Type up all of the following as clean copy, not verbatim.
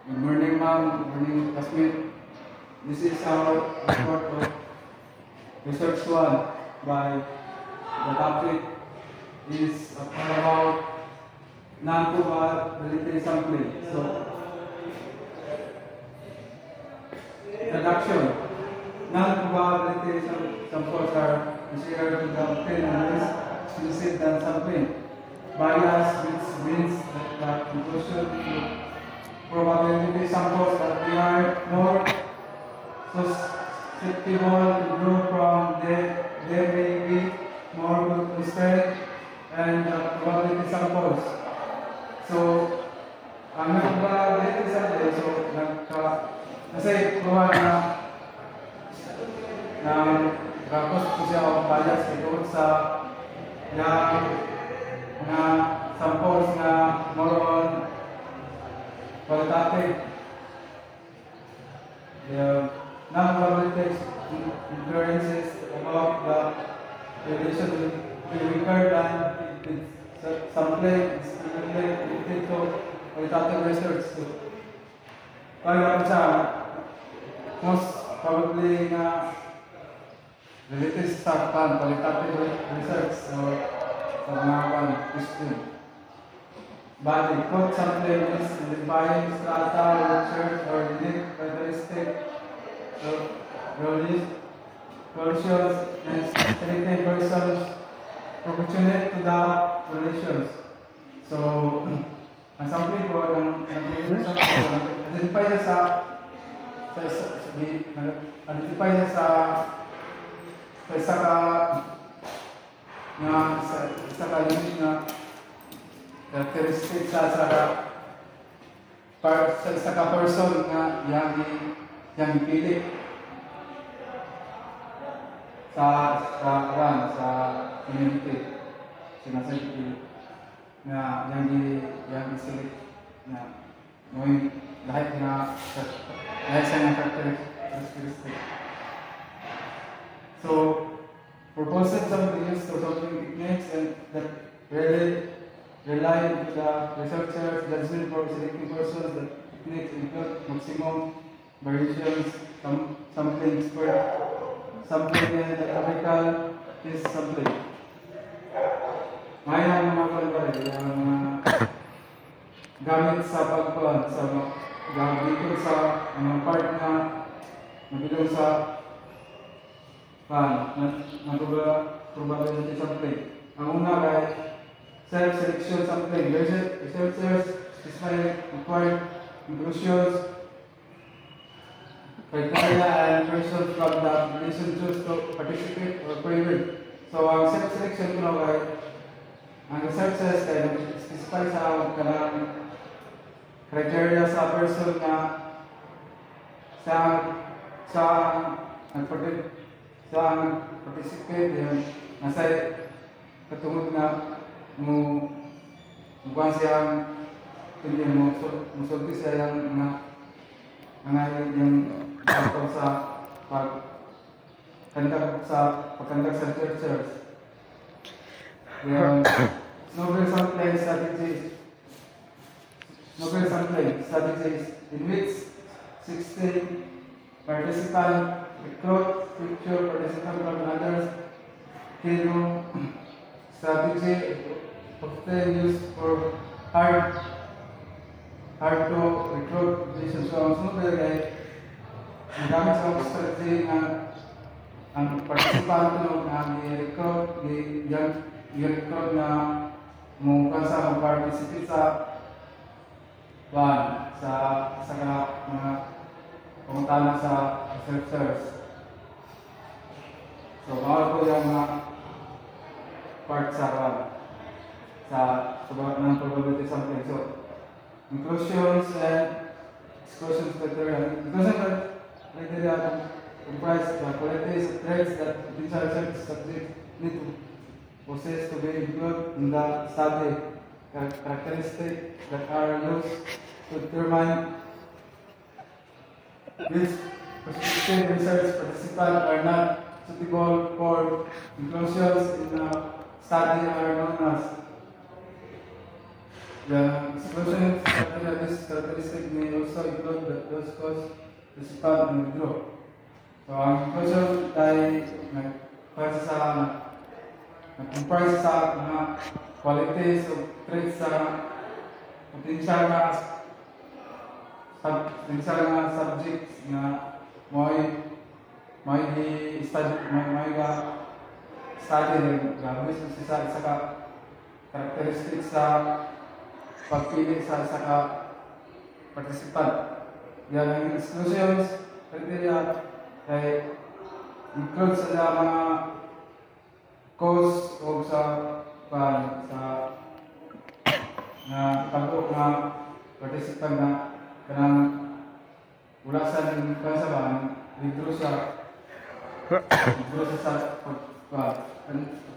Good morning, ma'am. Good morning, classmate. This is our report of Research 1 by the topic is about non-probability sampling. So, introduction. Non-probability samples are considered to obtain and less explicit than sampling. Bias, which means that conclusion probability samples that they are more susceptible to grow from they may be more consistent and probability samples. So, ang probability sample, so kasi kuha na kapos po siya ang bias ito sa mga samples na more on qualitative. The non-probability inferences about the relation will be weaker than sampling is related to qualitative research. So, para sa most probably na related sa qualitative research or sa mga question. But the code sampling is identifying strata, research, or unique characteristic of relations and selecting persons proportionate to the relations. So, ang sampling po, identify niya sa unique na characteristic sa person nga yang dipili sa community sinasay na yang iselect na may lahat sa characteristic. So proposing some use of sampling techniques and that really rely on the researchers' judgment for selecting persons. The techniques include maximum variations, sampling square, sampling and graphical is sampling. May ang mga kalbari, ang gamit sa pagkuhan, sa gamit sa part na nabilong sa probability sampling. Ang una ay self-selection sampling. Researchers specify required conclusions, criteria, and persons from the population choose to participate or prohibit. So, ang self-selection ko ay ang researchers ay specify sa kanang criteria sa person na participate yun nasa katungod na mukuha siyang hindi musulti siya yung yung outcome sa pagkandak sa researchers. Yung novel sampling strategies in which 16 participants recruit future participants from others. Strategy often used for hard to recruit positions. So, ang sunod ay ang gamit sa strategy na ang participant na i-recruit na mukha sa mag-participate sa mga pangutana sa researchers. So, mga po yung mga part sa probability sampling. So, inclusions and exclusions criteria. Inclusion criteria comprise the qualities of traits that potential research subjects need to possess to be included in the study. Characteristics that are used to determine which prospective research participants are not suitable for inclusions in the study are known as The exclusion characteristic may also include those cause, respond, and withdraw. So, ang inclusion ay comprise sa mga qualities o traits sa potential na subjects na may study rin gabis sa isa ka characteristics sa pagpili sa isa ka participant. Yan ang exclusions criteria ay include sa mga cause o sa na tago na participant na kanang wala sa withdraw sa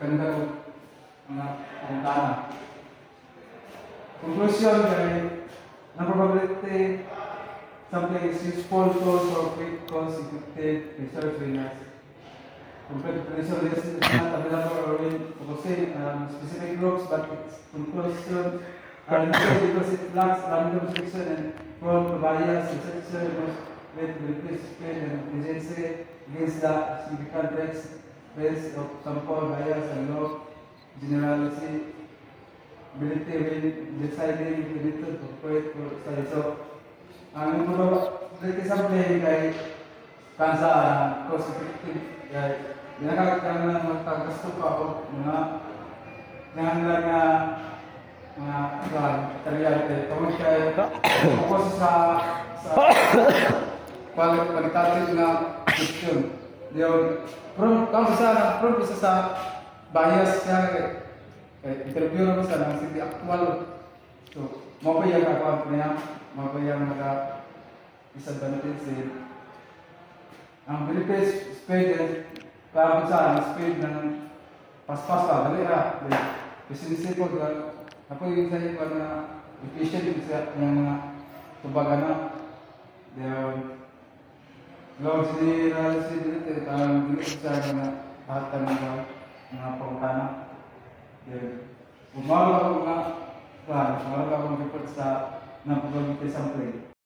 kanda mga bintana. Conclusion ay na probability something is useful, false, or fake, cause, effective, research, winners. Complete definition list is not available or will focusing on specific groups, but its conclusion are limited because it lacks random selection and prone to bias. Researcher must with participate and agency against the significant text based of sample bias and low generality ability when deciding the method to operate for study. So, ang probability sampling ay kansa cost effective. Nakakagana ng magkagasto pa o mga nanganglan na mga karyarte. Tawag siya focus sa qualitative na question. Kung isa sa bias siya, interview naman sa ng city actual. So, mapayang ako niya, mapayang disadvantage. Ang benefits speed para sa speed ng paspas pa, dali kasi po ako yung sa'yo pa na efficient sa mga tubagan na low generality parang dili sa hatan mga pangkana. Umaral ako report sa probability sampling.